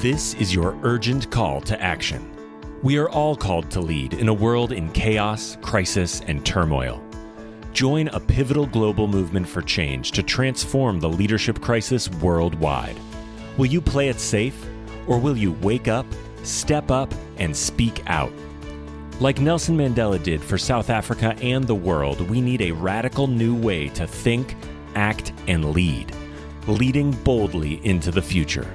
This is your urgent call to action. We are all called to lead in a world in chaos, crisis, and turmoil. Join a pivotal global movement for change to transform the leadership crisis worldwide. Will you play it safe, or will you wake up, step up, and speak out? Like Nelson Mandela did for South Africa and the world, we need a radical new way to think, act, and lead, leading boldly into the future.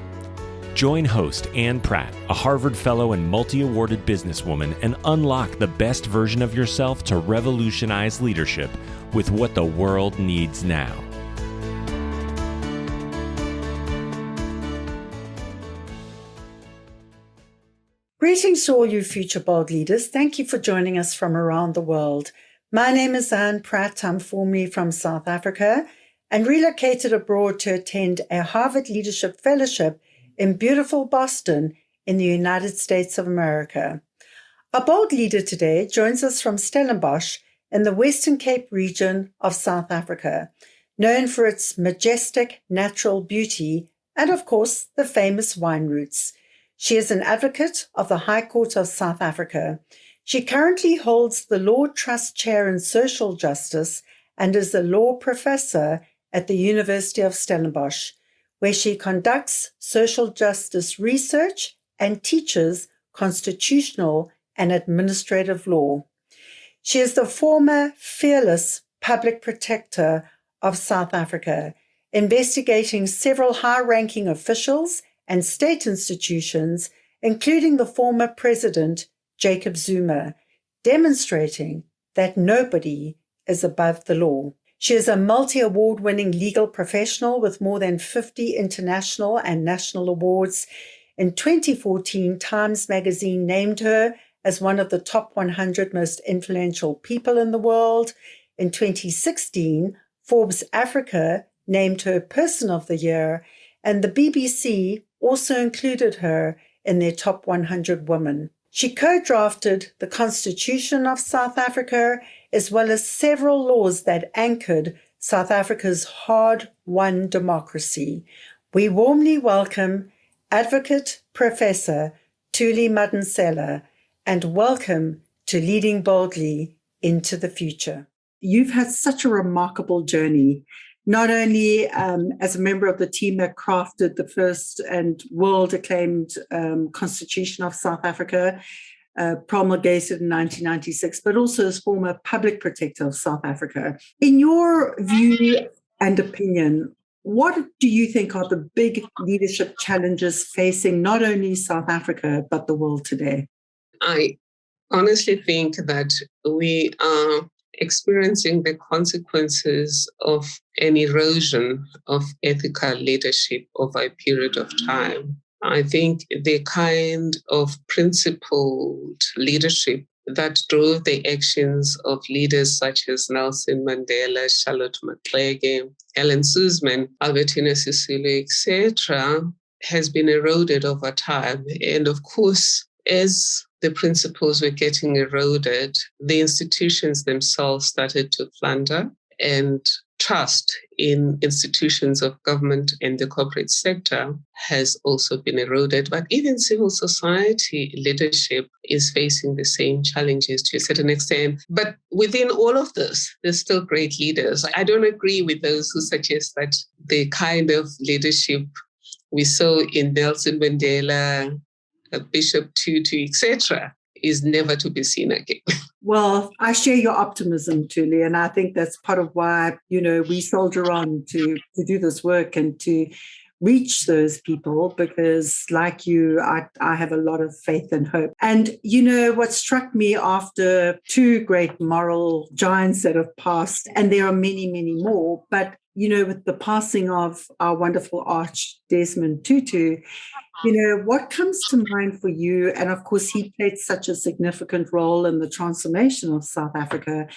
Join host Anne Pratt, a Harvard Fellow and multi-awarded businesswoman, and unlock the best version of yourself to revolutionize leadership with what the world needs now. Greetings to all you future bold leaders. Thank you for joining us from around the world. My name is Anne Pratt. I'm formerly from South Africa and relocated abroad to attend a Harvard Leadership Fellowship in beautiful Boston in the United States of America. Our bold leader today joins us from Stellenbosch in the Western Cape region of South Africa, known for its majestic natural beauty and, of course, the famous wine routes. She is an advocate of the High Court of South Africa. She currently holds the Law Trust Chair in Social Justice and is a law professor at the University of Stellenbosch, where she conducts social justice research and teaches constitutional and administrative law. She is the former fearless public protector of South Africa, investigating several high-ranking officials and state institutions, including the former president, Jacob Zuma, demonstrating that nobody is above the law. She is a multi-award-winning legal professional with more than 50 international and national awards. In 2014, Times Magazine named her as one of the top 100 most influential people in the world. In 2016, Forbes Africa named her Person of the Year, and the BBC also included her in their top 100 women. She co-drafted the Constitution of South Africa, as well as several laws that anchored South Africa's hard-won democracy. We warmly welcome Advocate Professor Thuli Madonsela, and welcome to Leading Boldly into the Future. You've had such a remarkable journey, not only as a member of the team that crafted the first and world-acclaimed Constitution of South Africa, promulgated in 1996, but also as former public protector of South Africa. In your view and opinion, what do you think are the big leadership challenges facing not only South Africa, but the world today? I honestly think that we are experiencing the consequences of an erosion of ethical leadership over a period of time. I think the kind of principled leadership that drove the actions of leaders such as Nelson Mandela, Charlotte Maxeke, Helen Suzman, Albertina Sisulu, etc., has been eroded over time. And of course, as the principles were getting eroded, the institutions themselves started to flounder, and trust in institutions of government and the corporate sector has also been eroded. But even civil society leadership is facing the same challenges to a certain extent. But within all of this, there's still great leaders. I don't agree with those who suggest that the kind of leadership we saw in Nelson Mandela, Bishop Tutu, etc., is never to be seen again. Well, I share your optimism, Thuli, and I think that's part of why, we soldier on to do this work and to reach those people, because like you, I have a lot of faith and hope. And, what struck me after two great moral giants that have passed, and there are many, many more, but, with the passing of our wonderful arch Desmond Tutu, what comes to mind for you? And of course, he played such a significant role in the transformation of South Africa.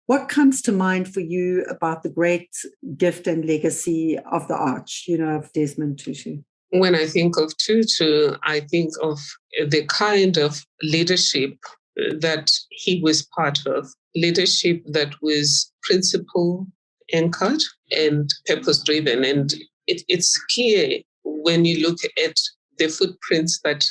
What comes to mind for you about the great gift and legacy of the arch, of Desmond Tutu? When I think of Tutu, I think of the kind of leadership that he was part of, leadership that was principle anchored and purpose driven. And it's clear when you look at the footprints that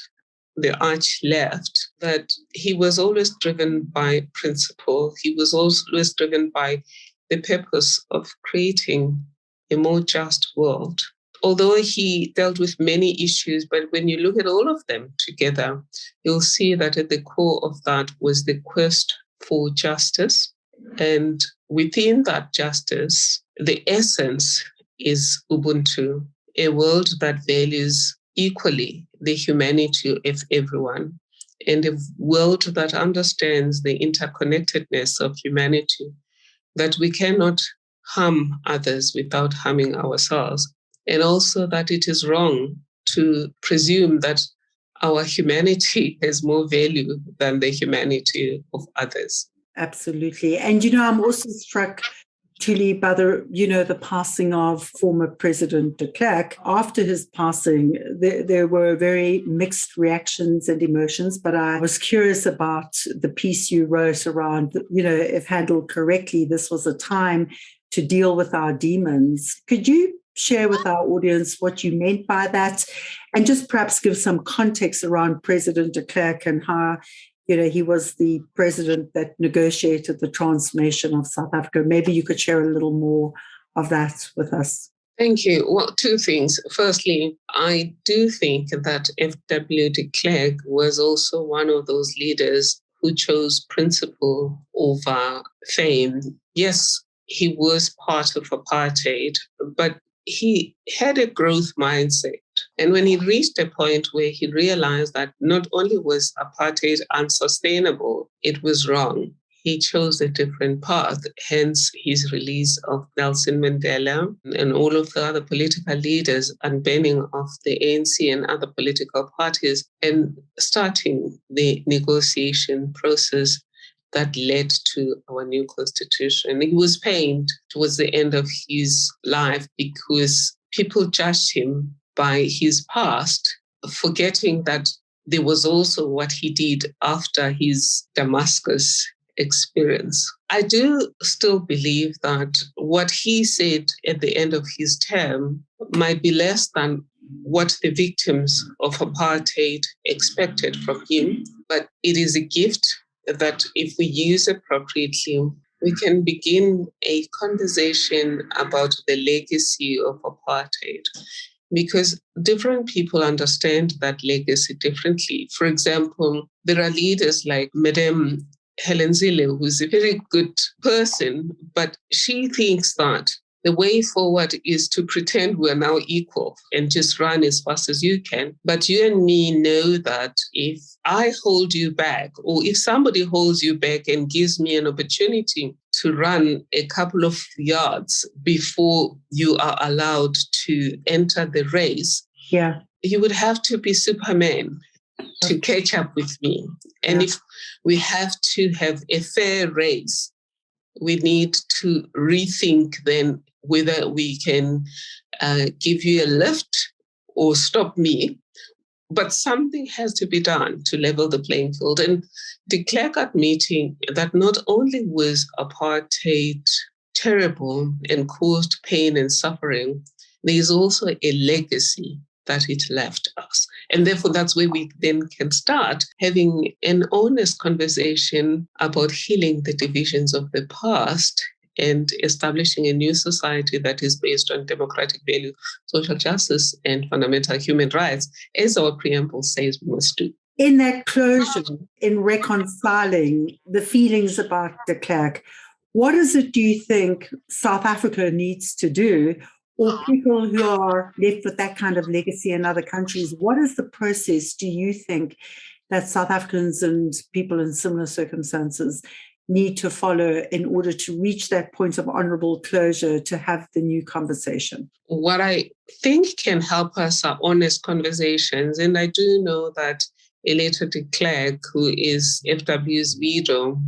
the arch left, that he was always driven by principle. He was always driven by the purpose of creating a more just world. Although he dealt with many issues, but when you look at all of them together, you'll see that at the core of that was the quest for justice. And within that justice, the essence is Ubuntu, a world that values equally the humanity of everyone, and a world that understands the interconnectedness of humanity, that we cannot harm others without harming ourselves, and also that it is wrong to presume that our humanity has more value than the humanity of others. Absolutely. And, I'm also struck, Thuli, by the passing of former President de Klerk. After his passing, there were very mixed reactions and emotions, but I was curious about the piece you wrote around, if handled correctly, this was a time to deal with our demons. Could you share with our audience what you meant by that, and just perhaps give some context around President de Klerk and how he was the president that negotiated the transformation of South Africa. Maybe you could share a little more of that with us. Thank you. Well, two things. Firstly, I do think that F.W. de Klerk was also one of those leaders who chose principle over fame. Yes, he was part of apartheid, but he had a growth mindset. And when he reached a point where he realized that not only was apartheid unsustainable, it was wrong, he chose a different path, hence his release of Nelson Mandela and all of the other political leaders, unbanning of the ANC and other political parties, and starting the negotiation process that led to our new constitution. He was pained towards the end of his life because people judged him by his past, forgetting that there was also what he did after his Damascus experience. I do still believe that what he said at the end of his term might be less than what the victims of apartheid expected from him, but it is a gift that if we use appropriately, we can begin a conversation about the legacy of apartheid, because different people understand that legacy differently. For example, there are leaders like Madame Helen Zille, who's a very good person, but she thinks that the way forward is to pretend we're now equal and just run as fast as you can. But you and me know that if I hold you back, or if somebody holds you back and gives me an opportunity to run a couple of yards before you are allowed to enter the race, you would have to be Superman to catch up with me. And if we have to have a fair race, we need to rethink then whether we can give you a lift or stop me. But something has to be done to level the playing field. And de Klerk admitting that not only was apartheid terrible and caused pain and suffering, there is also a legacy that it left us. And therefore, that's where we then can start having an honest conversation about healing the divisions of the past and establishing a new society that is based on democratic value, social justice, and fundamental human rights, as our preamble says we must do. In that closure, in reconciling the feelings about de Klerk, what is it, do you think, South Africa needs to do, or people who are left with that kind of legacy in other countries? What is the process, do you think, that South Africans and people in similar circumstances need to follow in order to reach that point of honorable closure, to have the new conversation? What I think can help us are honest conversations. And I do know that Eletha de Klerk, who is FW's widow,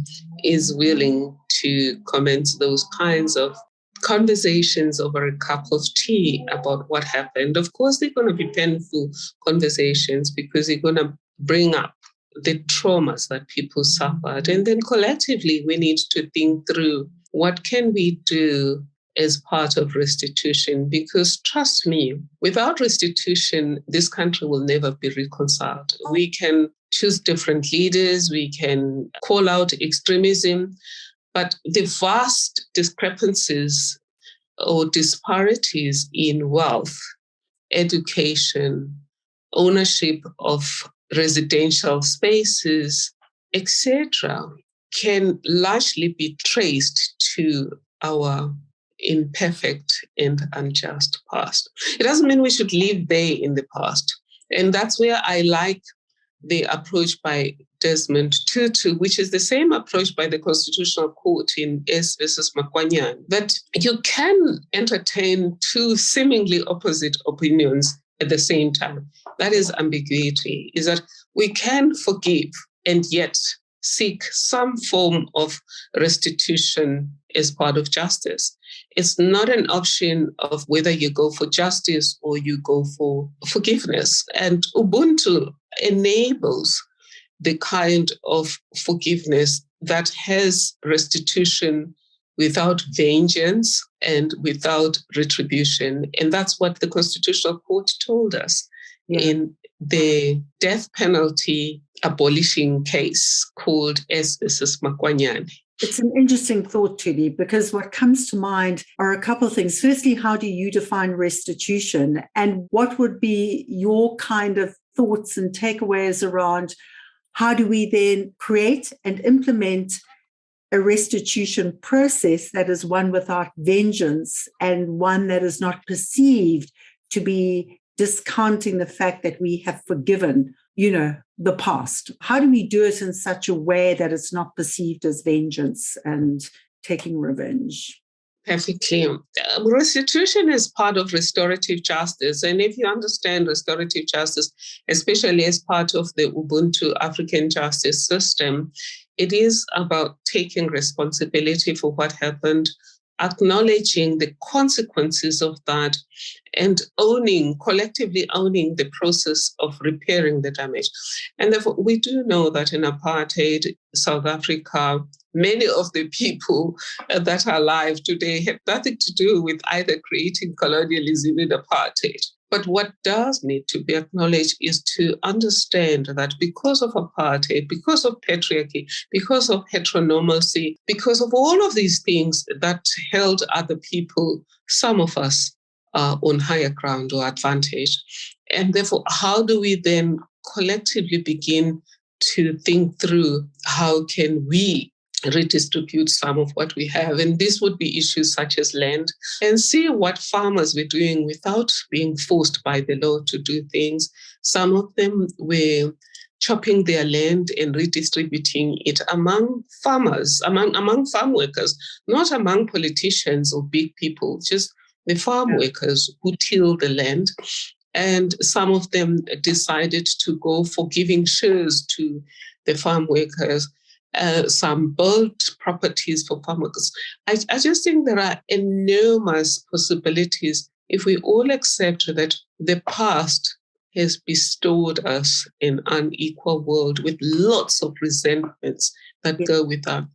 is willing to commence those kinds of conversations over a cup of tea about what happened. Of course, they're going to be painful conversations because they're going to bring up the traumas that people suffered. And then collectively, we need to think through what can we do as part of restitution, because trust me, without restitution, this country will never be reconciled. We can choose different leaders, we can call out extremism, but the vast discrepancies or disparities in wealth, education, ownership of residential spaces, etc., can largely be traced to our imperfect and unjust past. It doesn't mean we should live there in the past. And that's where I like the approach by Desmond Tutu, which is the same approach by the Constitutional Court in S versus Makwanyane, that you can entertain two seemingly opposite opinions at the same time. That is ambiguity, is that we can forgive and yet seek some form of restitution as part of justice. It's not an option of whether you go for justice or you go for forgiveness. And Ubuntu enables the kind of forgiveness that has restitution without vengeance and without retribution. And that's what the Constitutional Court told us in the death penalty abolishing case called S versus Makwanyane. It's an interesting thought, Thuli, because what comes to mind are a couple of things. Firstly, how do you define restitution? And what would be your kind of thoughts and takeaways around how do we then create and implement a restitution process that is one without vengeance and one that is not perceived to be discounting the fact that we have forgiven, the past? How do we do it in such a way that it's not perceived as vengeance and taking revenge? Perfectly. Restitution is part of restorative justice. And if you understand restorative justice, especially as part of the Ubuntu African justice system, it is about taking responsibility for what happened, acknowledging the consequences of that, and collectively owning the process of repairing the damage. And therefore, we do know that in apartheid South Africa, many of the people that are alive today have nothing to do with either creating colonialism in apartheid. But what does need to be acknowledged is to understand that because of apartheid, because of patriarchy, because of heteronormalcy, because of all of these things that held other people, some of us on higher ground or advantage. And therefore, how do we then collectively begin to think through how can we redistribute some of what we have? And this would be issues such as land, and see what farmers were doing without being forced by the law to do things. Some of them were chopping their land and redistributing it among farmers, among farm workers, not among politicians or big people, just the farm workers who till the land. And some of them decided to go for giving shares to the farm workers. Some built properties for farm workers. I just think there are enormous possibilities if we all accept that the past has bestowed us an unequal world with lots of resentments that go with that.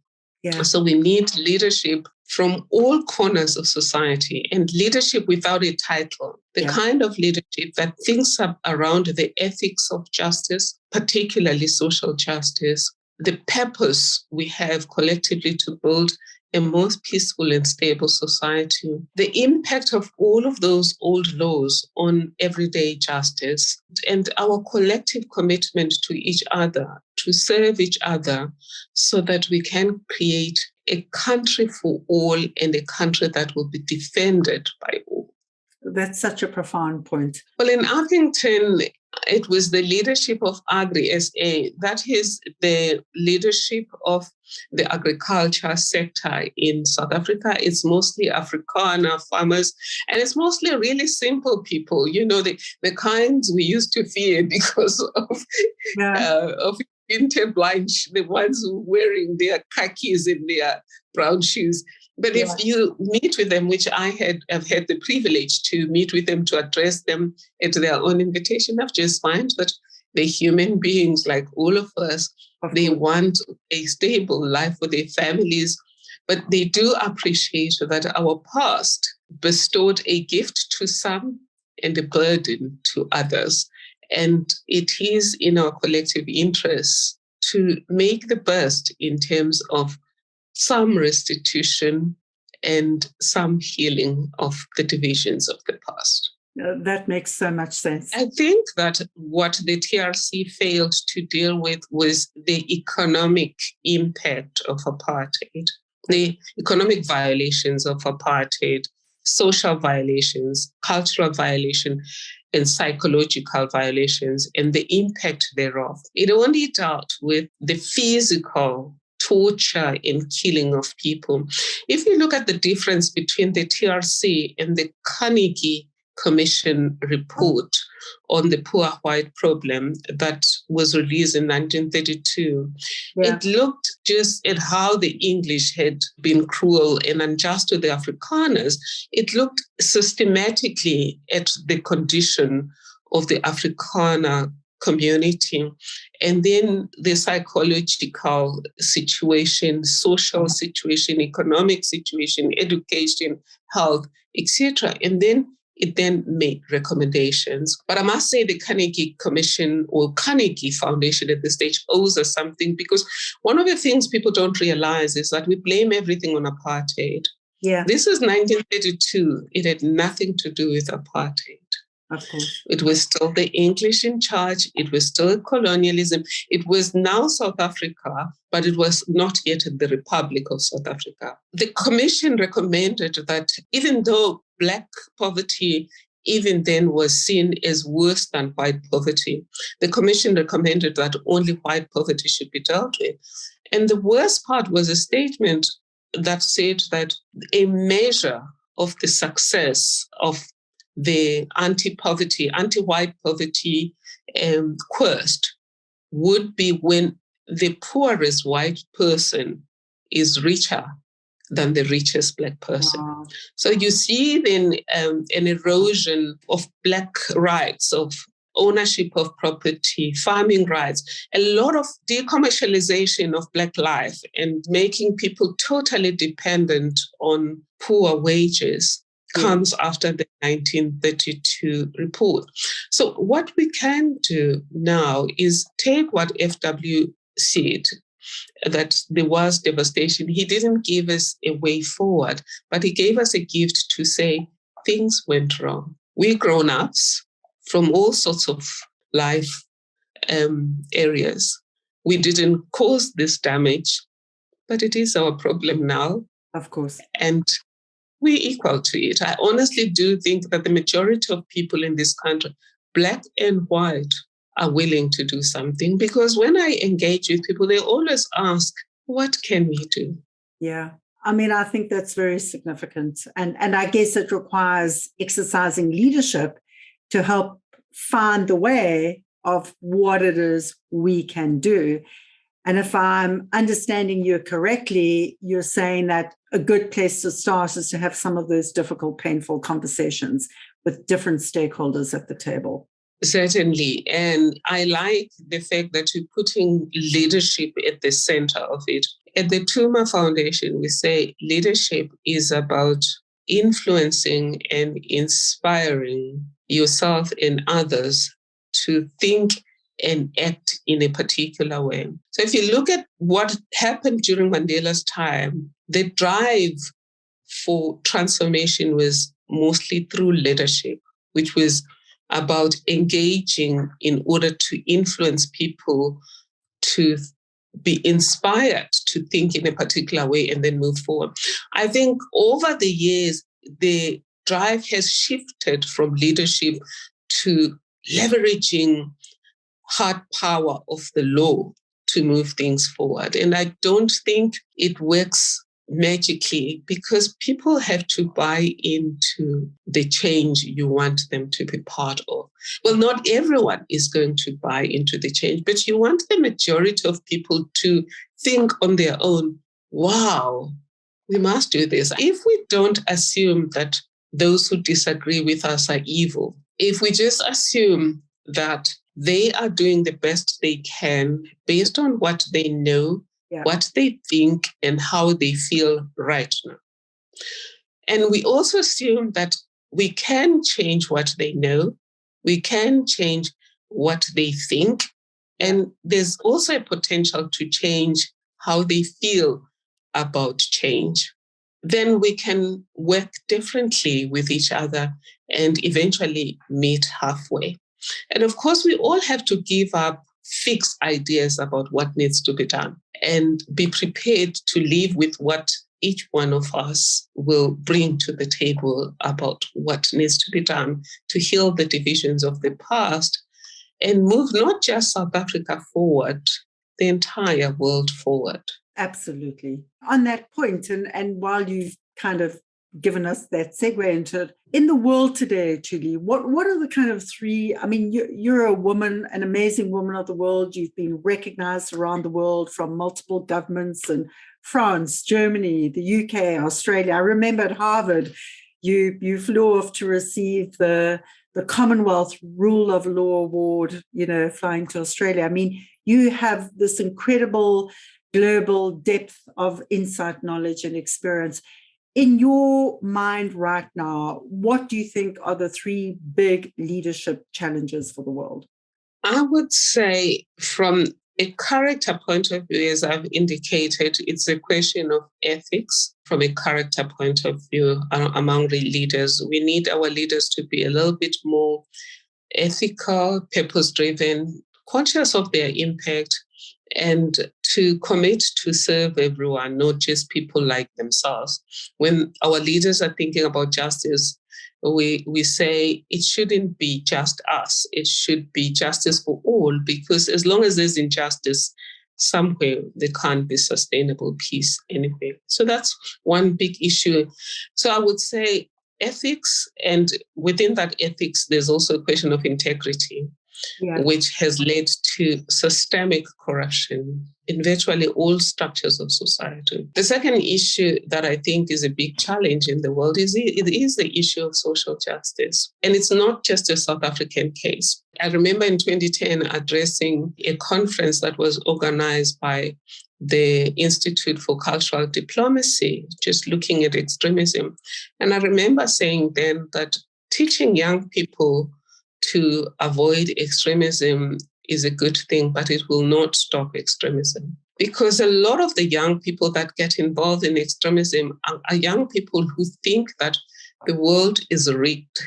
So we need leadership from all corners of society, and leadership without a title, the kind of leadership that thinks around the ethics of justice, particularly social justice, the purpose we have collectively to build a more peaceful and stable society, the impact of all of those old laws on everyday justice, and our collective commitment to each other, to serve each other, so that we can create a country for all and a country that will be defended by all. That's such a profound point. Well, in Appington, it was the leadership of Agri-SA. That is the leadership of the agriculture sector in South Africa. It's mostly Afrikaner farmers, and it's mostly really simple people, the kinds we used to fear because of interblind, the ones who were wearing their khakis and their brown shoes. But if you meet with them, which I have had the privilege to meet with them, to address them at their own invitation, I've just found that they're human beings like all of us. They want a stable life for their families. but they do appreciate that our past bestowed a gift to some and a burden to others. And it is in our collective interest to make the best in terms of some restitution and some healing of the divisions of the past. That makes so much sense. I think that what the TRC failed to deal with was the economic impact of apartheid, the economic violations of apartheid, social violations, cultural violation, and psychological violations, and the impact thereof. It only dealt with the physical torture and killing of people. If you look at the difference between the TRC and the Carnegie Commission report on the poor white problem that was released in 1932, it looked just at how the English had been cruel and unjust to the Afrikaners. It looked systematically at the condition of the Afrikaner community, and then the psychological situation, social situation, economic situation, education, health, etc. And then it then made recommendations. But I must say the Carnegie Commission or Carnegie Foundation at this stage owes us something, because one of the things people don't realize is that we blame everything on apartheid. Yeah. This is 1932. It had nothing to do with apartheid. Of course. It was still the English in charge. It was still colonialism. It was now South Africa, but it was not yet the Republic of South Africa. The commission recommended that even though Black poverty even then was seen as worse than white poverty, the commission recommended that only white poverty should be dealt with. And the worst part was a statement that said that a measure of the success of the anti-poverty, anti-white poverty quest would be when the poorest white person is richer than the richest Black person. Wow. So you see then an erosion of Black rights, of ownership of property, farming rights, a lot of decommercialization of Black life and making people totally dependent on poor wages comes after the 1932 report. So what we can do now is take what FW said, that there was devastation. He didn't give us a way forward, but he gave us a gift to say things went wrong. We grown-ups from all sorts of life areas, we didn't cause this damage, but it is our problem now. Of course. And we're equal to it. I honestly do think that the majority of people in this country, Black and white, are willing to do something, because when I engage with people, they always ask, what can we do? Yeah. I mean, I think that's very significant. And I guess it requires exercising leadership to help find the way of what it is we can do. And if I'm understanding you correctly, you're saying that a good place to start is to have some of those difficult, painful conversations with different stakeholders at the table. Certainly. And I like the fact that you're putting leadership at the center of it. At the Tuma Foundation, we say leadership is about influencing and inspiring yourself and others to think and act in a particular way. So if you look at what happened during Mandela's time, the drive for transformation was mostly through leadership, which was about engaging in order to influence people to be inspired to think in a particular way and then move forward. I think over the years, the drive has shifted from leadership to leveraging hard power of the law to move things forward. And I don't think it works magically, because people have to buy into the change you want them to be part of. Well, not everyone is going to buy into the change, but you want the majority of people to think on their own, wow, we must do this. If we don't assume that those who disagree with us are evil, if we just assume that they are doing the best they can based on what they know what they think and how they feel right now. And we also assume that we can change what they know, we can change what they think, and there's also a potential to change how they feel about change. Then we can work differently with each other and eventually meet halfway. And of course, we all have to give up fixed ideas about what needs to be done and be prepared to live with what each one of us will bring to the table about what needs to be done to heal the divisions of the past and move not just South Africa forward, the entire world forward. Absolutely. On that point, and while you've kind of given us that segue into it, in the world today, Thuli, what are the kind of three, I mean, you're a woman, an amazing woman of the world. You've been recognized around the world from multiple governments and France, Germany, the UK, Australia. I remember at Harvard, you flew off to receive the Commonwealth Rule of Law Award, flying to Australia. I mean, you have this incredible global depth of insight, knowledge, and experience. In your mind right now, what do you think are the three big leadership challenges for the world? I would say from a character point of view, as I've indicated, it's a question of ethics from a character point of view among the leaders. We need our leaders to be a little bit more ethical, purpose-driven, conscious of their impact, and to commit to serve everyone, not just people like themselves. When our leaders are thinking about justice, we say it shouldn't be just us. It should be justice for all, because as long as there's injustice somewhere, there can't be sustainable peace anywhere. So that's one big issue. So I would say ethics, and within that ethics, there's also a question of integrity, which has led to systemic corruption in virtually all structures of society. The second issue that I think is a big challenge in the world is the issue of social justice. And it's not just a South African case. I remember in 2010 addressing a conference that was organized by the Institute for Cultural Diplomacy, just looking at extremism. And I remember saying then that teaching young people to avoid extremism is a good thing, but it will not stop extremism. Because a lot of the young people that get involved in extremism are young people who think that the world is rigged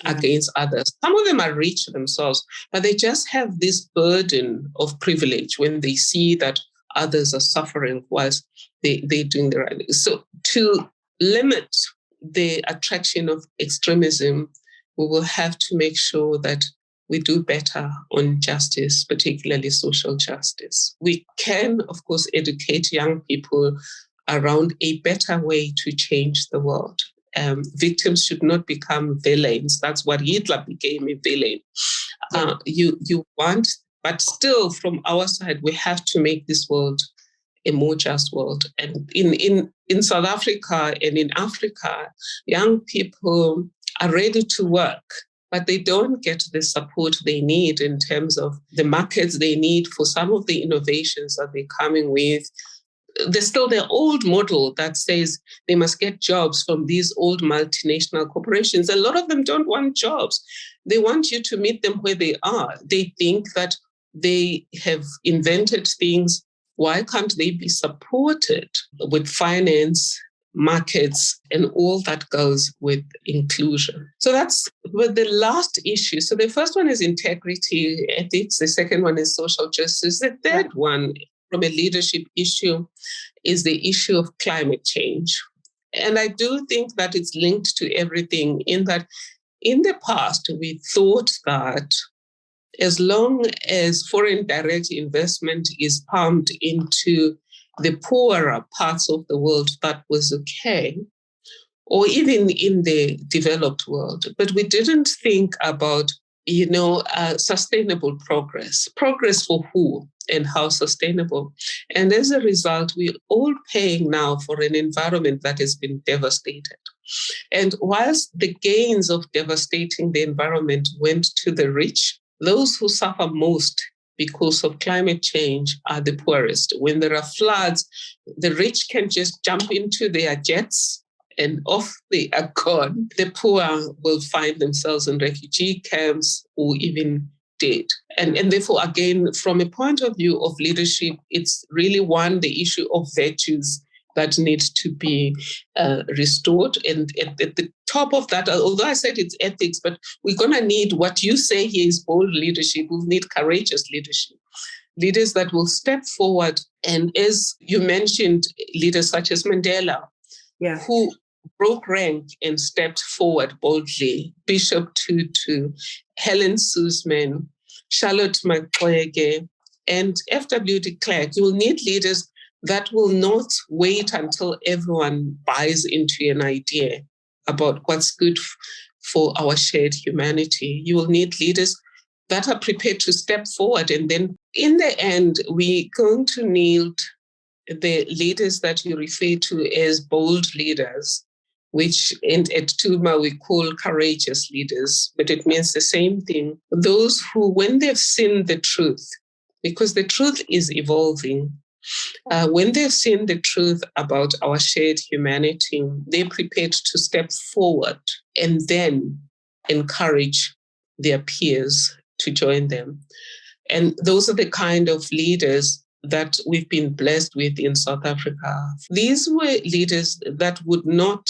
against others. Some of them are rich themselves, but they just have this burden of privilege when they see that others are suffering whilst they're doing the right thing. So to limit the attraction of extremism, we will have to make sure that we do better on justice, particularly social justice. We can, of course, educate young people around a better way to change the world. Victims should not become villains. That's what Hitler became, a villain. You want, but still from our side, we have to make this world a more just world. And in South Africa and in Africa, young people are ready to work, but they don't get the support they need in terms of the markets they need for some of the innovations that they're coming with. There's still the old model that says they must get jobs from these old multinational corporations. A lot of them don't want jobs. They want you to meet them where they are. They think that they have invented things. Why can't they be supported with finance, markets, and all that goes with inclusion? So that's with the last issue. So the first one is integrity, ethics. The second one is social justice. The third one, from a leadership issue, is the issue of climate change. And I do think that it's linked to everything, in that in the past, we thought that as long as foreign direct investment is pumped into the poorer parts of the world, that was okay, or even in the developed world. But we didn't think about, sustainable progress. Progress for who and how sustainable? And as a result, we're all paying now for an environment that has been devastated. And whilst the gains of devastating the environment went to the rich, those who suffer most because of climate change are the poorest. When there are floods, the rich can just jump into their jets and off they are gone. The poor will find themselves in refugee camps or even dead. And therefore, again, from a point of view of leadership, it's really the issue of virtues that needs to be restored. And at the top of that, although I said it's ethics, but we're going to need what you say here is bold leadership. We'll need courageous leadership. Leaders that will step forward. And as you mentioned, leaders such as Mandela, who broke rank and stepped forward boldly. Bishop Tutu, Helen Suzman, Charlotte Maxeke, and F.W. de Klerk. You will need leaders that will not wait until everyone buys into an idea about what's good for our shared humanity. You will need leaders that are prepared to step forward. And then in the end, we're going to need the leaders that you refer to as bold leaders, which at Tuma we call courageous leaders, but it means the same thing. Those who, when they've seen the truth, because the truth is evolving, when they've seen the truth about our shared humanity, they're prepared to step forward and then encourage their peers to join them. And those are the kind of leaders that we've been blessed with in South Africa. These were leaders that would not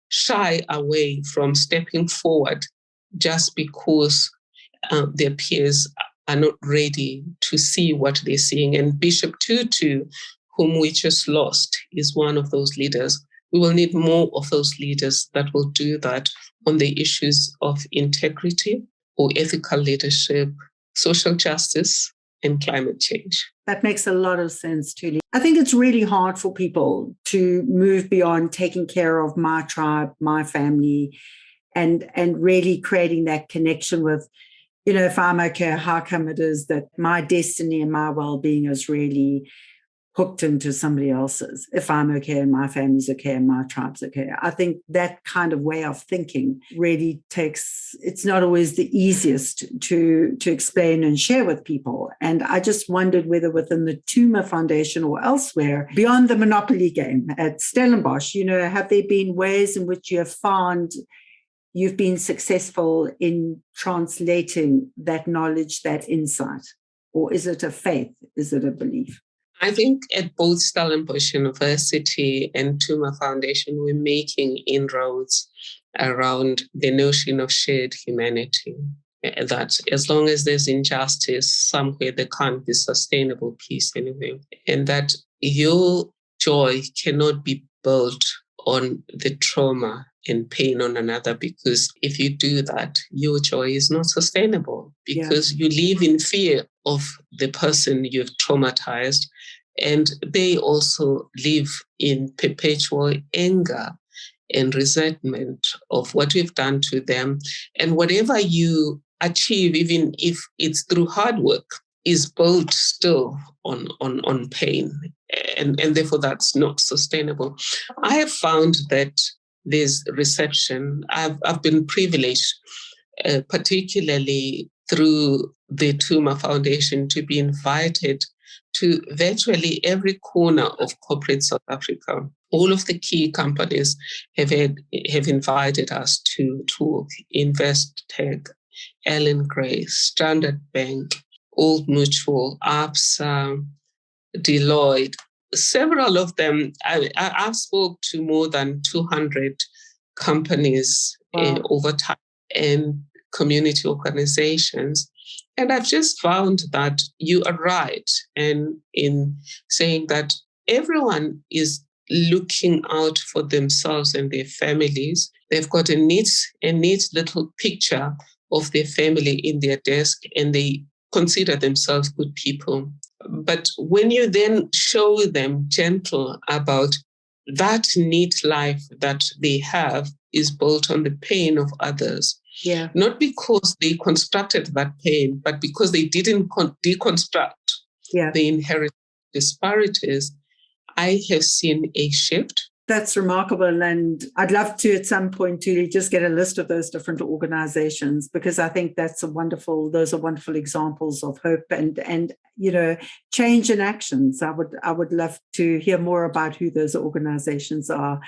shy away from stepping forward just because their peers are not ready to see what they're seeing. And Bishop Tutu, whom we just lost, is one of those leaders. We will need more of those leaders that will do that on the issues of integrity or ethical leadership, social justice, and climate change. That makes a lot of sense, Thuli. I think it's really hard for people to move beyond taking care of my tribe, my family, and really creating that connection with, if I'm okay, how come it is that my destiny and my well-being is really hooked into somebody else's? If I'm okay and my family's okay and my tribe's okay. I think that kind of way of thinking really it's not always the easiest to explain and share with people. And I just wondered whether within the Tuma Foundation or elsewhere, beyond the monopoly game at Stellenbosch, have there been ways in which you have found you've been successful in translating that knowledge, that insight? Or is it a faith? Is it a belief? I think at both Stellenbosch University and Tuma Foundation, we're making inroads around the notion of shared humanity, that as long as there's injustice somewhere, there can't be sustainable peace anyway, and that your joy cannot be built on the trauma and pain on another, because if you do that, your joy is not sustainable, because you live in fear of the person you've traumatized, and they also live in perpetual anger and resentment of what we've done to them. And whatever you achieve, even if it's through hard work, is built still on pain. And therefore that's not sustainable. I have found that there's reception. I've been privileged, particularly through the Tuma Foundation, to be invited to virtually every corner of corporate South Africa. All of the key companies have invited us to talk. Investec, Ellen Gray, Standard Bank, Old Mutual, ABSA, Deloitte. Several of them, I've spoke to more than 200 companies over time and community organizations. And I've just found that you are right in saying that everyone is looking out for themselves and their families. They've got a neat little picture of their family in their desk, and they consider themselves good people. But when you then show them gentle about that neat life that they have is built on the pain of others, not because they constructed that pain, but because they didn't deconstruct the inherent disparities, I have seen a shift. That's remarkable. And I'd love to, at some point, to just get a list of those different organizations, because I think those are wonderful examples of hope and change in actions. I would love to hear more about who those organizations are.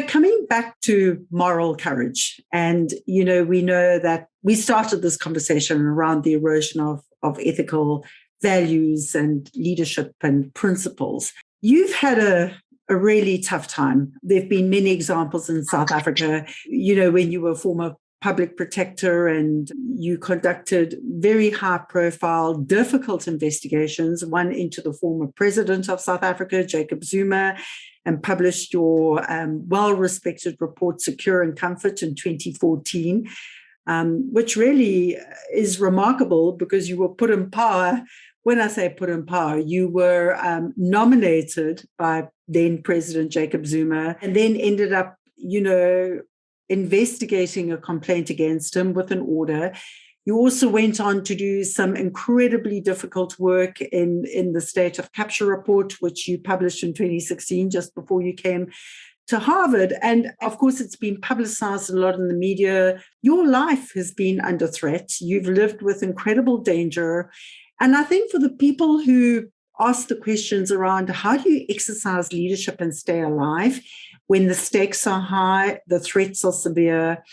Coming back to moral courage, and, we know that we started this conversation around the erosion of ethical values and leadership and principles. You've had a really tough time. There have been many examples in South Africa, when you were a former public protector and you conducted very high profile, difficult investigations, one into the former president of South Africa, Jacob Zuma, and published your well-respected report, Secure and Comfort, in 2014, which really is remarkable because you were put in power. When I say put in power, you were nominated by then President Jacob Zuma, and then ended up, investigating a complaint against him with an order. You also went on to do some incredibly difficult work in the State of Capture report, which you published in 2016, just before you came to Harvard. And of course, it's been publicized a lot in the media. Your life has been under threat. You've lived with incredible danger. And I think for the people who ask the questions around how do you exercise leadership and stay alive when the stakes are high, the threats are severe,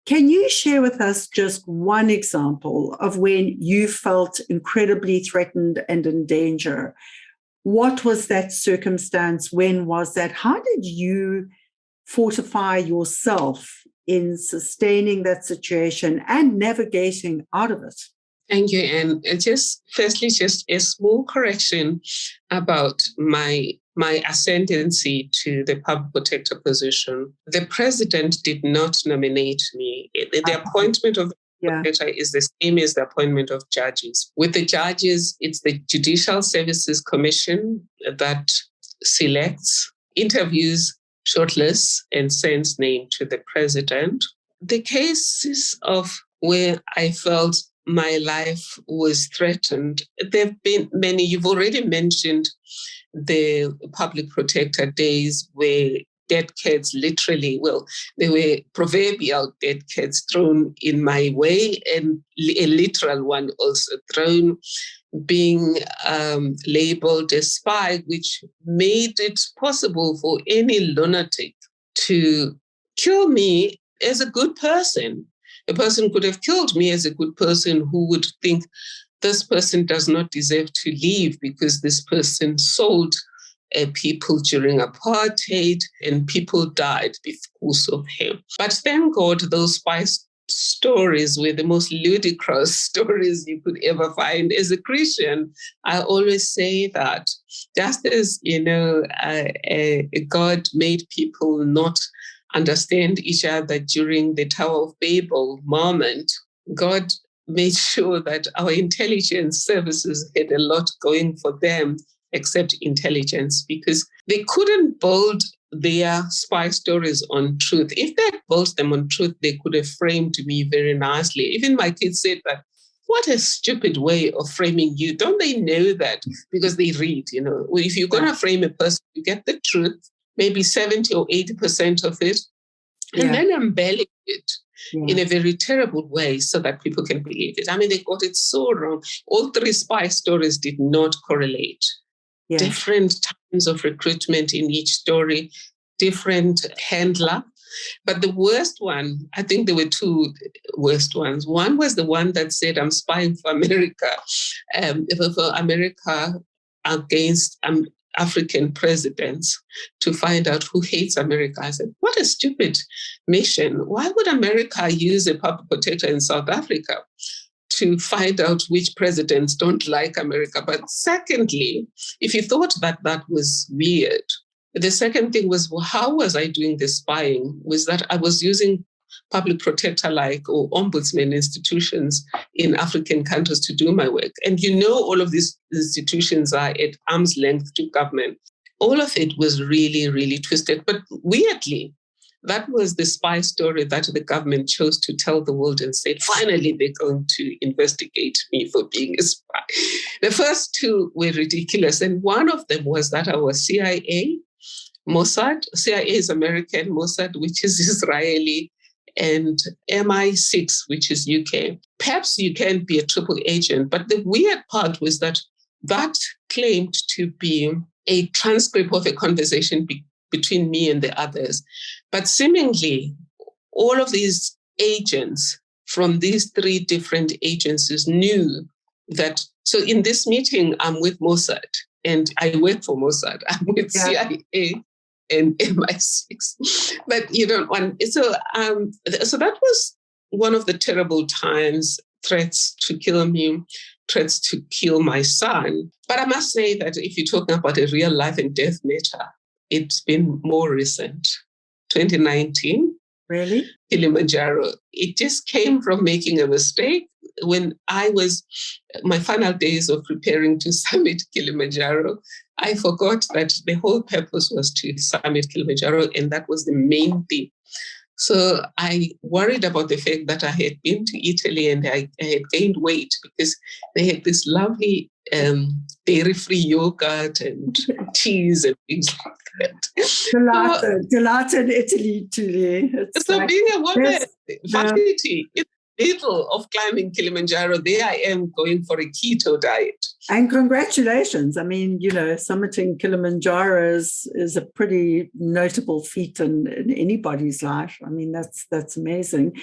can you share with us just one example of when you felt incredibly threatened and in danger? What was that circumstance? When was that? How did you fortify yourself in sustaining that situation and navigating out of it? Thank you. And just a small correction about my ascendancy to the public protector position. The president did not nominate me. The appointment of the protector is the same as the appointment of judges. With the judges, it's the Judicial Services Commission that selects, interviews, shortlists, and sends name to the president. The cases of where I felt my life was threatened, there have been many. You've already mentioned the public protector days where dead cats literally, they were proverbial dead cats thrown in my way, and a literal one also thrown, being labeled a spy, which made it possible for any lunatic to kill me as a good person. A person could have killed me as a good person who would think this person does not deserve to live because this person sold people during apartheid and people died because of him. But thank God those spy stories were the most ludicrous stories you could ever find. As a Christian, I always say that just as, God made people not understand each other during the Tower of Babel moment, God made sure that our intelligence services had a lot going for them except intelligence, because they couldn't build their spy stories on truth. If they had built them on truth, they could have framed me very nicely. Even my kids said that, what a stupid way of framing you. Don't they know that? Because they read, if you're going to frame a person, you get the truth, maybe 70 or 80% of it, and then embellish it in a very terrible way so that people can believe it. I mean, they got it so wrong. All three spy stories did not correlate. Yeah. Different times of recruitment in each story, different handler. But the worst one, I think there were two worst ones. One was the one that said, I'm spying for America, for America against African presidents to find out who hates America. I said, what a stupid mission. Why would America use a public protector in South Africa to find out which presidents don't like America? But secondly, if you thought that was weird, the second thing was, how was I doing the spying? Was that I was using public protector-like or ombudsman institutions in African countries to do my work. And all of these institutions are at arm's length to government. All of it was really, really twisted. But weirdly, that was the spy story that the government chose to tell the world and said, finally, they're going to investigate me for being a spy. The first two were ridiculous. And one of them was that I was CIA. Mossad. CIA is American, Mossad, which is Israeli, and MI6, which is UK. Perhaps you can be a triple agent, but the weird part was that claimed to be a transcript of a conversation between me and the others. But seemingly, all of these agents from these three different agencies knew that. So in this meeting, I'm with Mossad, and I work for Mossad. I'm with CIA and MI6. But you don't want. So that was one of the terrible times. Threats to kill me, threats to kill my son. But I must say that if you're talking about a real life and death matter, it's been more recent. 2019. Really? Kilimanjaro. It just came from making a mistake. When my final days of preparing to summit Kilimanjaro, I forgot that the whole purpose was to summit Kilimanjaro, and that was the main thing. So I worried about the fact that I had been to Italy and I had gained weight because they had this lovely dairy-free yogurt and cheese and things like that. Gelato in Italy, Julie. So like, being a woman, vanity, it's little of climbing Kilimanjaro. There I am going for a keto diet. And congratulations. I mean, summiting Kilimanjaro is a pretty notable feat in anybody's life. I mean, that's amazing.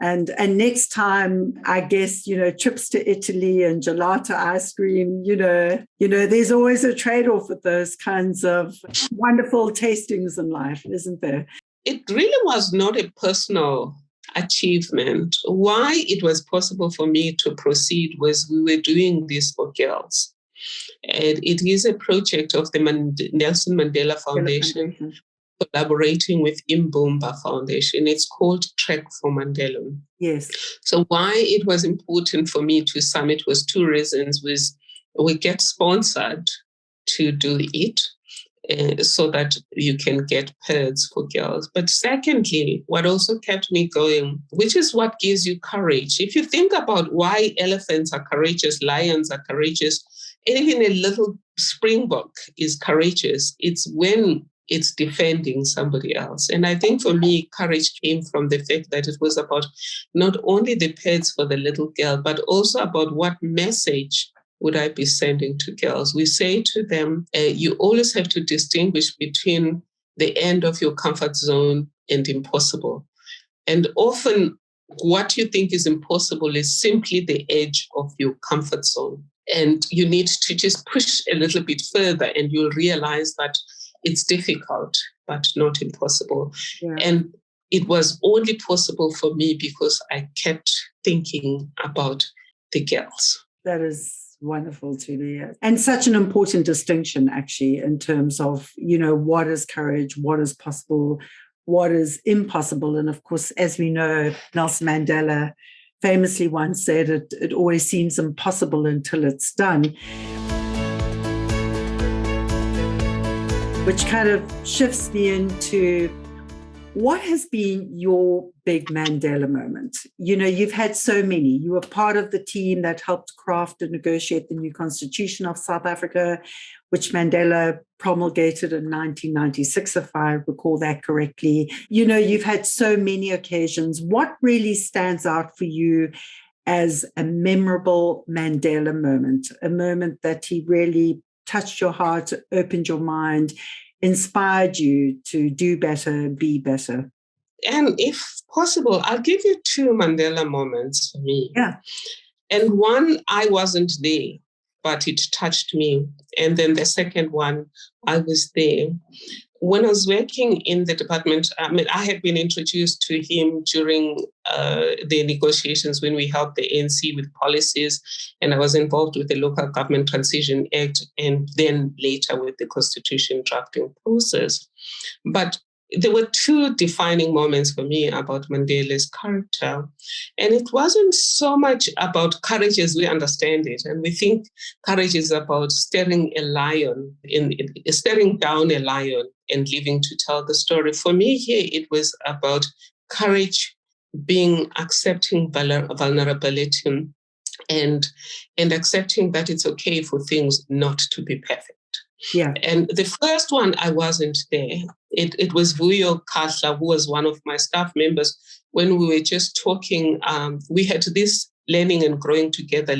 And next time, I guess, trips to Italy and gelato ice cream, there's always a trade-off with those kinds of wonderful tastings in life, isn't there? It really was not a personal achievement. Why it was possible for me to proceed was we were doing this for girls. And it is a project of the Nelson Mandela Foundation, collaborating with Mbumba Foundation. It's called Trek for Mandela. Yes. So why it was important for me to summit was two reasons. We get sponsored to do it, so that you can get pads for girls. But secondly, what also kept me going, which is what gives you courage. If you think about why elephants are courageous, lions are courageous, and even a little springbok is courageous, it's when it's defending somebody else. And I think for me, courage came from the fact that it was about not only the pads for the little girl, but also about what message would I be sending to girls. We say to them, you always have to distinguish between the end of your comfort zone and impossible. And often what you think is impossible is simply the edge of your comfort zone. And you need to just push a little bit further and you'll realize that it's difficult, but not impossible. Yeah. And it was only possible for me because I kept thinking about the girls. That is wonderful, Thuli. And such an important distinction, actually, in terms of, what is courage, what is possible, what is impossible. And of course, as we know, Nelson Mandela famously once said, it always seems impossible until it's done. Which kind of shifts me into what has been your big Mandela moment? You've had so many. You were part of the team that helped craft and negotiate the new constitution of South Africa, which Mandela promulgated in 1996, if I recall that correctly. You've had so many occasions. What really stands out for you as a memorable Mandela moment, a moment that he really touched your heart, opened your mind, inspired you to do better, be better? And if possible, I'll give you two Mandela moments for me. Yeah. And one, I wasn't there, but it touched me. And then the second one, I was there. When I was working in the department, I had been introduced to him during the negotiations when we helped the ANC with policies, and I was involved with the Local Government Transition Act, and then later with the Constitution drafting process. But there were two defining moments for me about Mandela's character. And it wasn't so much about courage as we understand it. And we think courage is about staring down a lion and living to tell the story. For me here, it was about courage being accepting vulnerability and accepting that it's okay for things not to be perfect. Yeah. And the first one, I wasn't there. It was Vuyo Kahla, who was one of my staff members. When we were just talking, we had this learning and growing together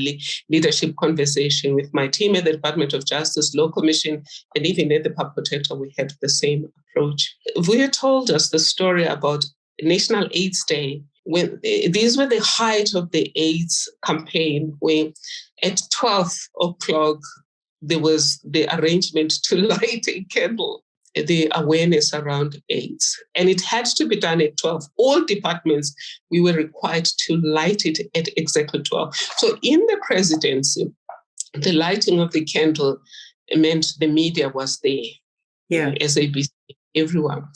leadership conversation with my team at the Department of Justice, Law Commission, and even at the Public Protector, we had the same approach. Vuyo told us the story about National AIDS Day. When these were the height of the AIDS campaign, when at 12 o'clock, there was the arrangement to light a candle, the awareness around AIDS. And it had to be done at 12. All departments, we were required to light it at exactly 12. So in the presidency, the lighting of the candle meant the media was there. Yeah. SABC, everyone.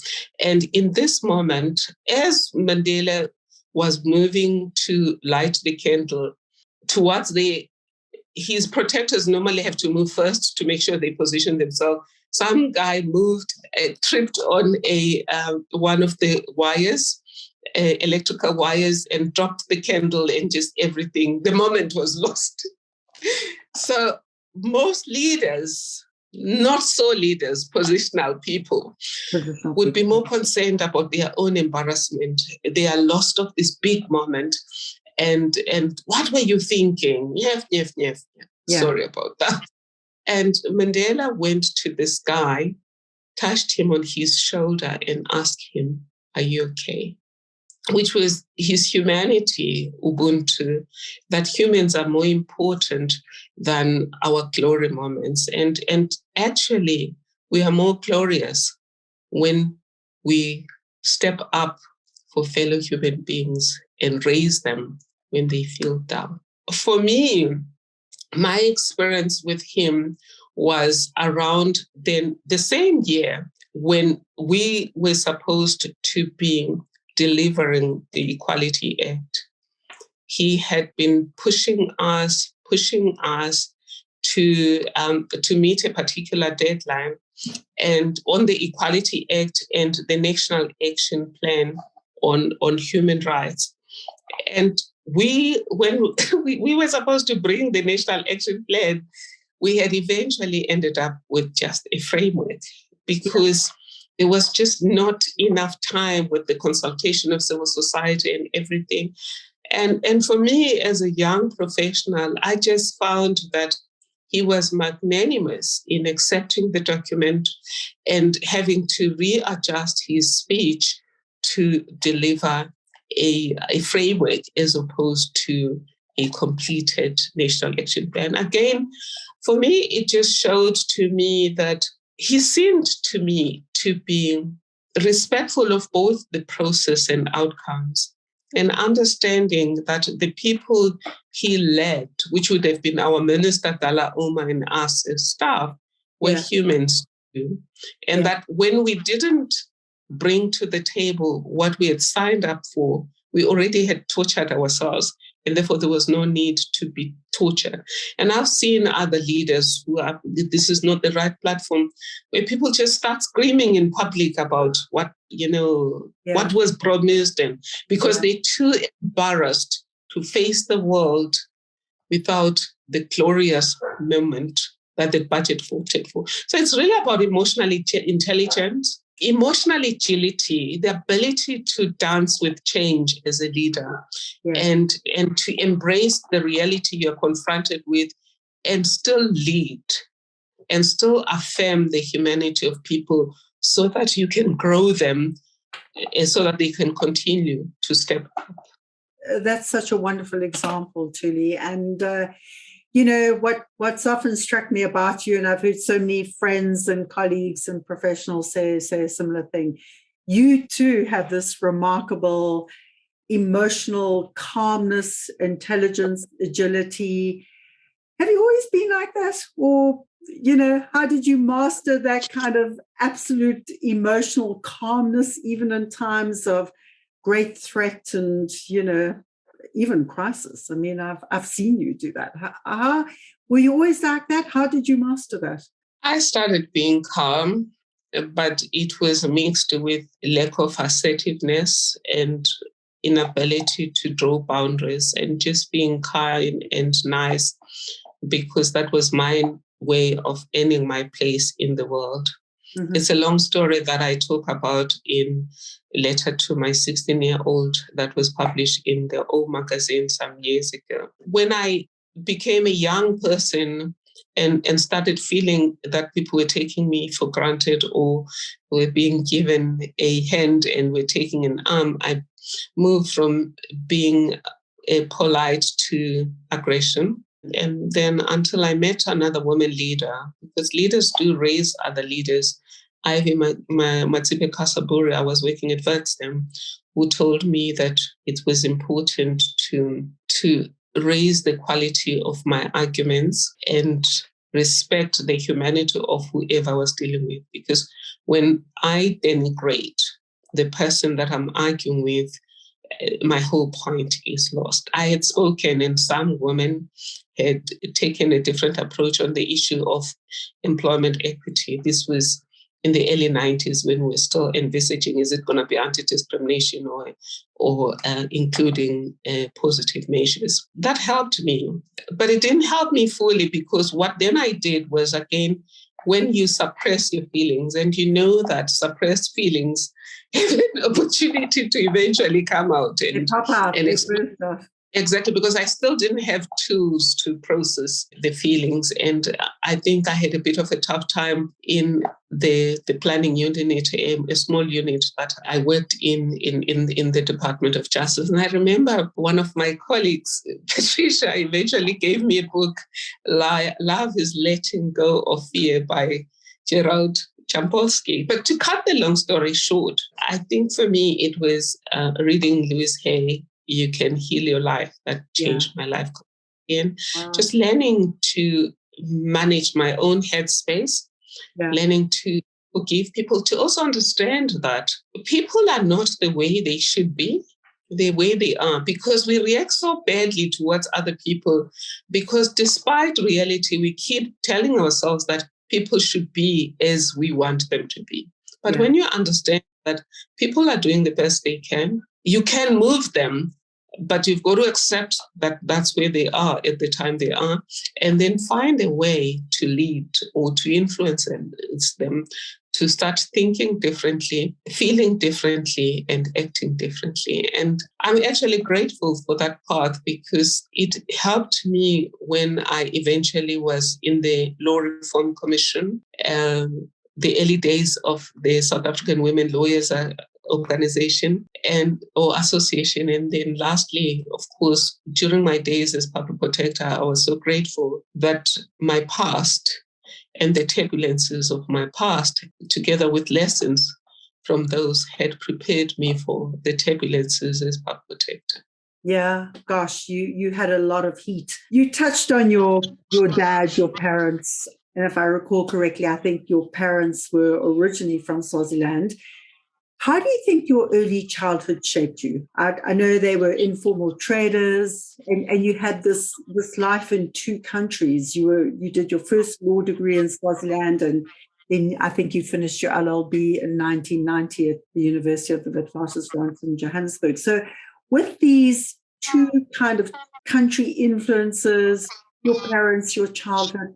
And in this moment, as Mandela was moving to light the candle towards his protectors normally have to move first to make sure they position themselves. Some guy tripped on one of the wires, electrical wires, and dropped the candle, and just everything. The moment was lost. So most leaders, not so leaders, positional people, would be more concerned about their own embarrassment. They are lost of this big moment. And what were you thinking? Yeah. Sorry about that. And Mandela went to this guy, touched him on his shoulder and asked him, "Are you okay?" Which was his humanity, Ubuntu, that humans are more important than our glory moments. And actually, we are more glorious when we step up for fellow human beings and raise them when they feel down. For me, my experience with him was around the same year when we were supposed to be delivering the Equality Act. He had been pushing us to meet a particular deadline, and on the Equality Act and the National Action Plan on human rights. And when we were supposed to bring the National Action Plan, we had eventually ended up with just a framework because there was just not enough time with the consultation of civil society and everything. And for me, as a young professional, I just found that he was magnanimous in accepting the document and having to readjust his speech to deliver a framework as opposed to a completed national action plan. Again, for me, it just showed to me that he seemed to me to be respectful of both the process and outcomes, and understanding that the people he led, which would have been our Minister Dala Oma and us as staff, were humans too. And that when we didn't bring to the table what we had signed up for, we already had tortured ourselves, and therefore there was no need to be tortured. And I've seen other leaders who are, this is not the right platform, where people just start screaming in public about what was promised, and because they're too embarrassed to face the world without the glorious moment that the budget voted for. So it's really about emotional intelligence, emotional agility, the ability to dance with change as a leader, and to embrace the reality you're confronted with and still lead and still affirm the humanity of people so that you can grow them and so that they can continue to step up. That's such a wonderful example, Thuli. And what's often struck me about you, and I've heard so many friends and colleagues and professionals say a similar thing, you too have this remarkable emotional calmness, intelligence, agility. Have you always been like that? Or, how did you master that kind of absolute emotional calmness, even in times of great threat and, even crisis? I mean, I've seen you do that. How were you always like that? How did you master that? I started being calm, but it was mixed with lack of assertiveness and inability to draw boundaries, and just being kind and nice, because that was my way of earning my place in the world. Mm-hmm. It's a long story that I talk about in a letter to my 16-year-old that was published in the O magazine some years ago. When I became a young person and started feeling that people were taking me for granted or were being given a hand and were taking an arm, I moved from being polite to aggression. And then until I met another woman leader, because leaders do raise other leaders, Ivy Matsipe Kasaburi, I was working at Vertstem, who told me that it was important to raise the quality of my arguments and respect the humanity of whoever I was dealing with. Because when I denigrate the person that I'm arguing with, my whole point is lost. I had spoken, and some women had taken a different approach on the issue of employment equity. This was in the early 90s when we were still envisaging, is it going to be anti-discrimination or including positive measures? That helped me, but it didn't help me fully, because what then I did was, again, when you suppress your feelings, and you know that suppressed feelings have an opportunity to eventually come out and pop out and exactly, because I still didn't have tools to process the feelings. And I think I had a bit of a tough time in the planning unit, a small unit that I worked in the Department of Justice. And I remember one of my colleagues, Patricia, eventually gave me a book, Love is Letting Go of Fear by Gerald Champolsky. But to cut the long story short, I think for me it was reading Louise Hay, You Can Heal Your Life, that changed my life. And just learning to manage my own headspace, learning to forgive people, to also understand that people are not the way they should be, the way they are, because we react so badly towards other people, because despite reality, we keep telling ourselves that people should be as we want them to be. But when you understand that people are doing the best they can, you can move them, but you've got to accept that that's where they are at the time they are, and then find a way to lead or to influence them to start thinking differently, feeling differently, and acting differently. And I'm actually grateful for that path, because it helped me when I eventually was in the Law Reform Commission, the early days of the South African Women Lawyers Organization or association. And then lastly, of course, during my days as public protector, I was so grateful that my past and the turbulences of my past, together with lessons from those, had prepared me for the turbulences as public protector. Yeah, gosh, you had a lot of heat. You touched on your dad, your parents, and if I recall correctly, I think your parents were originally from Swaziland. How do you think your early childhood shaped you? I know they were informal traders, and you had this life in two countries. You did your first law degree in Swaziland, and then I think you finished your LLB in 1990 at the University of the Witwatersrand in Johannesburg. So with these two kind of country influences, your parents, your childhood,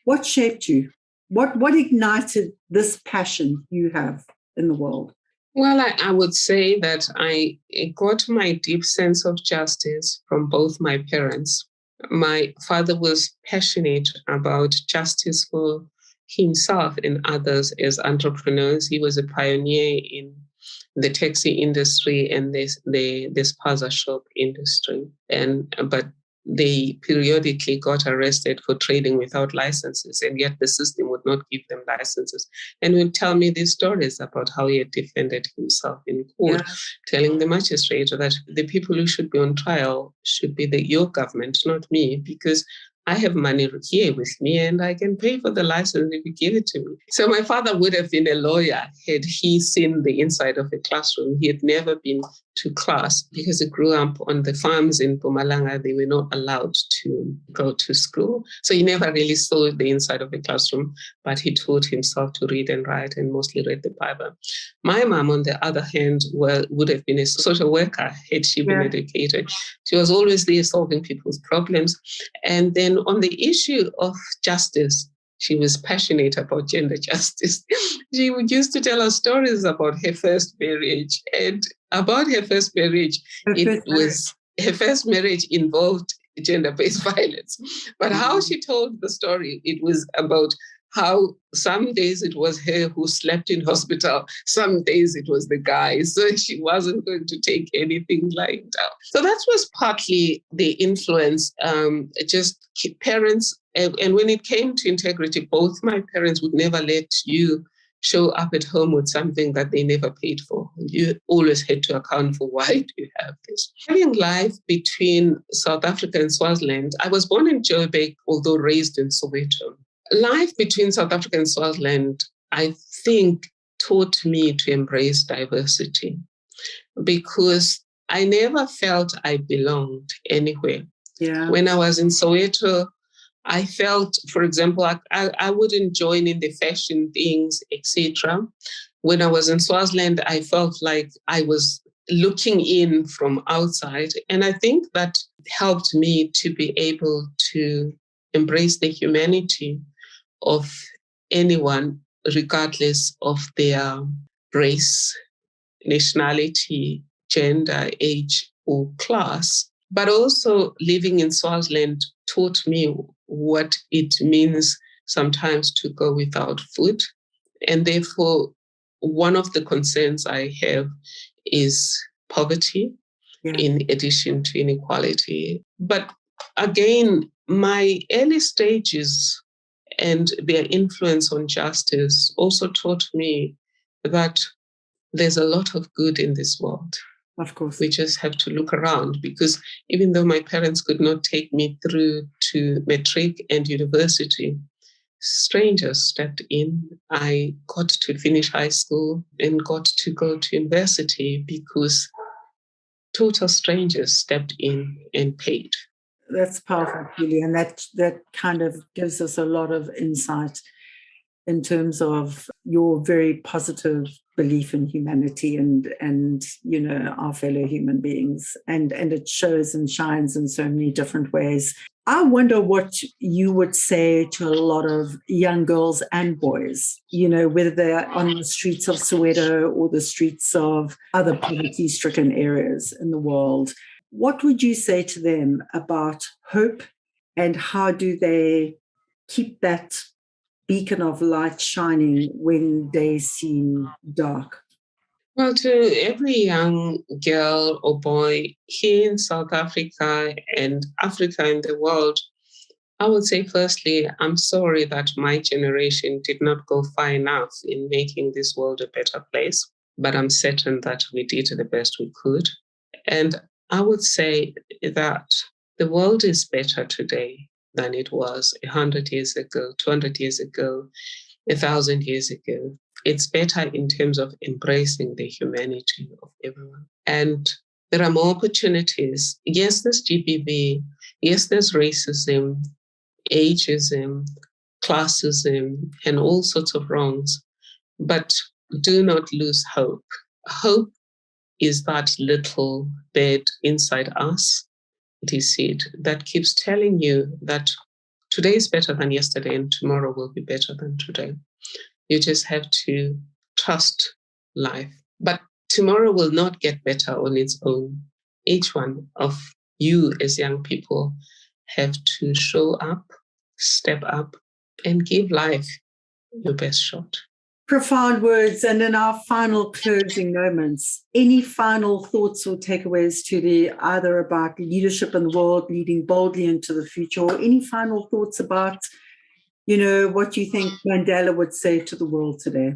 what shaped you? What ignited this passion you have in the world? Well, I would say that I got my deep sense of justice from both my parents. My father was passionate about justice for himself and others as entrepreneurs. He was a pioneer in the taxi industry and the spaza shop industry. But they periodically got arrested for trading without licenses, and yet the system would not give them licenses. And would tell me these stories about how he had defended himself in court, telling the magistrate that the people who should be on trial should be your government, not me, because I have money here with me and I can pay for the license if you give it to me. So my father would have been a lawyer had he seen the inside of a classroom. He had never been to class because he grew up on the farms in Mpumalanga. They were not allowed to go to school. So he never really saw the inside of a classroom, but he taught himself to read and write and mostly read the Bible. My mom, on the other hand, would have been a social worker had she been educated. She was always there solving people's problems. And then on the issue of justice, she was passionate about gender justice. She used to tell us stories about her first marriage. And about her first marriage, her first marriage involved gender-based violence. But how she told the story, it was about how some days it was her who slept in hospital, some days it was the guy. So she wasn't going to take anything lying down. So that was partly the influence, just parents. And when it came to integrity, both my parents would never let you show up at home with something that they never paid for. You always had to account for why do you have this. Having life between South Africa and Swaziland, I was born in Joburg, although raised in Soweto. Life between South Africa and Swaziland, I think, taught me to embrace diversity because I never felt I belonged anywhere. Yeah. When I was in Soweto, I felt, for example, I wouldn't join in the fashion things, etc. When I was in Swaziland, I felt like I was looking in from outside. And I think that helped me to be able to embrace the humanity of anyone, regardless of their race, nationality, gender, age, or class. But also living in Swaziland taught me what it means sometimes to go without food. And therefore, one of the concerns I have is poverty, in addition to inequality. But again, my early stages and their influence on justice also taught me that there's a lot of good in this world. Of course. We just have to look around, because even though my parents could not take me through to matric and university, strangers stepped in. I got to finish high school and got to go to university because total strangers stepped in and paid. That's powerful, Thuli, and that kind of gives us a lot of insight in terms of your very positive belief in humanity and you know, our fellow human beings, and it shows and shines in so many different ways. I wonder what you would say to a lot of young girls and boys, you know, whether they're on the streets of Soweto or the streets of other poverty-stricken areas in the world. What would you say to them about hope, and how do they keep that beacon of light shining when days seem dark? Well, to every young girl or boy here in South Africa and Africa and the world, I would say, firstly, I'm sorry that my generation did not go far enough in making this world a better place, but I'm certain that we did the best we could. And I would say that the world is better today than it was 100 years ago, 200 years ago, 1,000 years ago. It's better in terms of embracing the humanity of everyone. And there are more opportunities. Yes, there's GBV. Yes, there's racism, ageism, classism, and all sorts of wrongs. But do not lose hope. Hope is that little bird inside us, it is said, that keeps telling you that today is better than yesterday and tomorrow will be better than today. You just have to trust life. But tomorrow will not get better on its own. Each one of you as young people have to show up, step up, and give life your best shot. Profound words. And in our final closing moments, any final thoughts or takeaways either about leadership in the world, leading boldly into the future, or any final thoughts about, you know, what you think Mandela would say to the world today?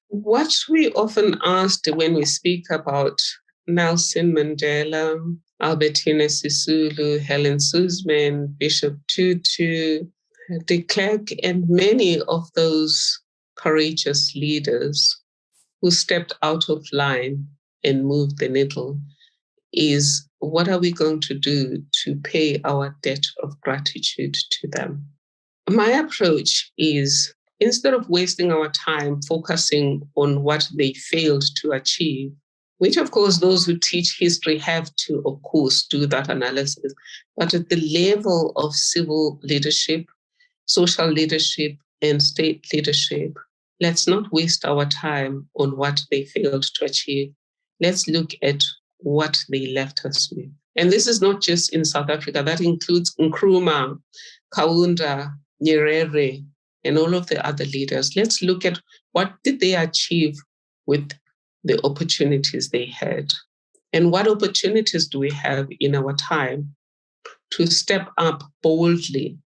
What we often asked when we speak about Nelson Mandela, Albertina Sisulu, Helen Suzman, Bishop Tutu, de Klerk, and many of those courageous leaders who stepped out of line and moved the needle, is what are we going to do to pay our debt of gratitude to them? My approach is, instead of wasting our time focusing on what they failed to achieve, which of course those who teach history have to, of course, do that analysis, but at the level of civil leadership, social leadership, and state leadership, let's not waste our time on what they failed to achieve. Let's look at what they left us with. And this is not just in South Africa. That includes Nkrumah, Kaunda, Nyerere, and all of the other leaders. Let's look at what did they achieve with the opportunities they had. And what opportunities do we have in our time to step up boldly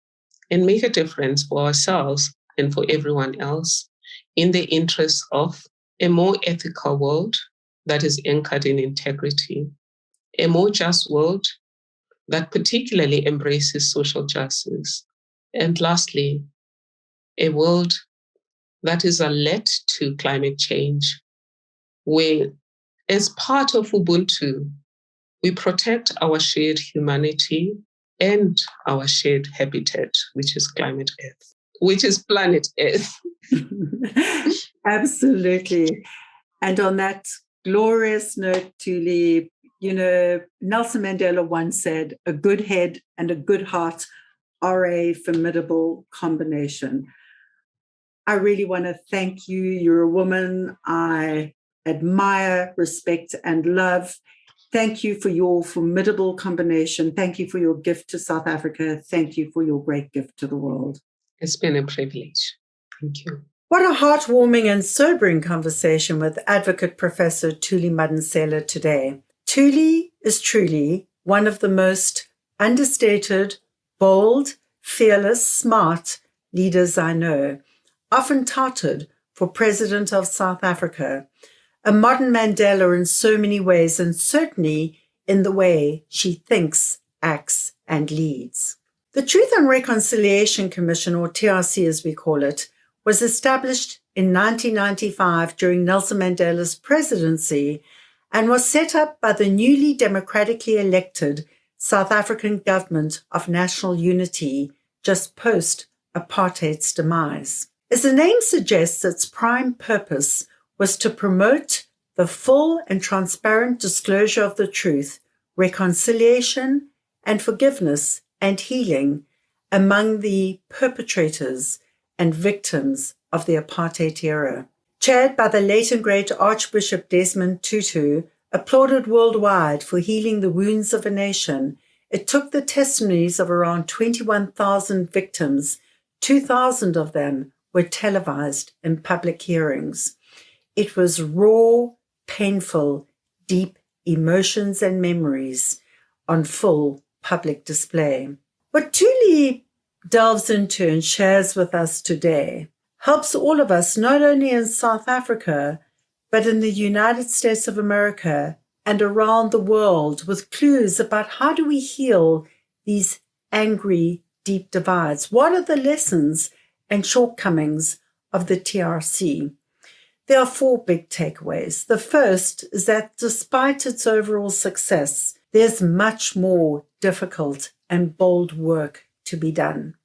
and make a difference for ourselves and for everyone else in the interest of a more ethical world that is anchored in integrity, a more just world that particularly embraces social justice, and lastly, a world that is alert to climate change, where as part of Ubuntu, we protect our shared humanity and our shared habitat, which is planet Earth. Absolutely. And on that glorious note, Thuli, Nelson Mandela once said, a good head and a good heart are a formidable combination. I really want to thank you. You're a woman I admire, respect, and love. Thank you for your formidable combination. Thank you for your gift to South Africa. Thank you for your great gift to the world. It's been a privilege. Thank you. What a heartwarming and sobering conversation with Advocate Professor Thuli Madonsela today. Thuli is truly one of the most understated, bold, fearless, smart leaders I know, often touted for President of South Africa, a modern Mandela in so many ways, and certainly in the way she thinks, acts, and leads. The Truth and Reconciliation Commission, or TRC as we call it, was established in 1995 during Nelson Mandela's presidency and was set up by the newly democratically elected South African Government of National Unity just post-apartheid's demise. As the name suggests, its prime purpose was to promote the full and transparent disclosure of the truth, reconciliation, and forgiveness and healing among the perpetrators and victims of the apartheid era. Chaired by the late and great Archbishop Desmond Tutu, applauded worldwide for healing the wounds of a nation, it took the testimonies of around 21,000 victims. 2,000 of them were televised in public hearings. It was raw, painful, deep emotions and memories on full public display. What Thuli delves into and shares with us today helps all of us, not only in South Africa, but in the United States of America and around the world, with clues about how do we heal these angry, deep divides. What are the lessons and shortcomings of the TRC? There are 4 big takeaways. The first is that despite its overall success, there's much more difficult and bold work to be done.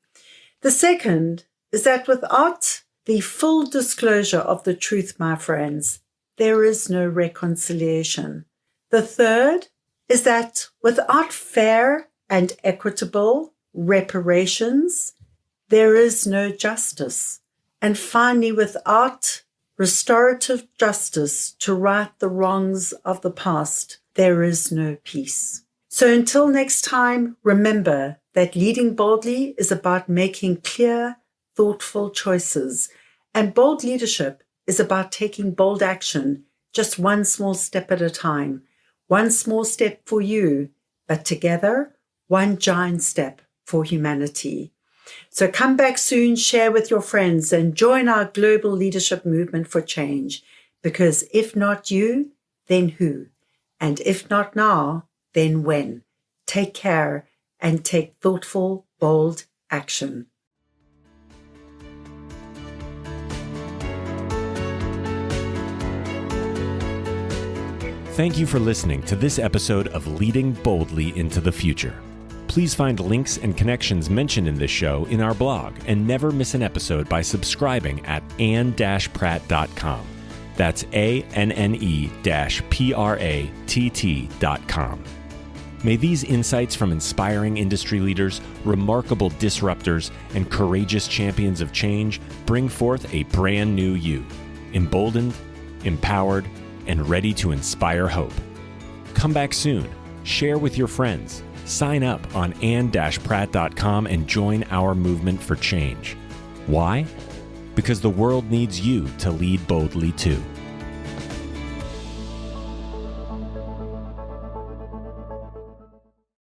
The second is that without the full disclosure of the truth, my friends, there is no reconciliation. The third is that without fair and equitable reparations, there is no justice. And finally, without restorative justice to right the wrongs of the past, there is no peace. So until next time, remember that leading boldly is about making clear, thoughtful choices. And bold leadership is about taking bold action, just one small step at a time. One small step for you, but together, one giant step for humanity. So come back soon, share with your friends, and join our global leadership movement for change. Because if not you, then who? And if not now, then when? Take care and take thoughtful, bold action. Thank you for listening to this episode of Leading Boldly into the Future. Please find links and connections mentioned in this show in our blog, and never miss an episode by subscribing at anne-pratt.com. That's ANNE-PRATT.com. May these insights from inspiring industry leaders, remarkable disruptors, and courageous champions of change bring forth a brand new you, emboldened, empowered, and ready to inspire hope. Come back soon, share with your friends, sign up on anne-pratt.com and join our movement for change. Why? Because the world needs you to lead boldly too.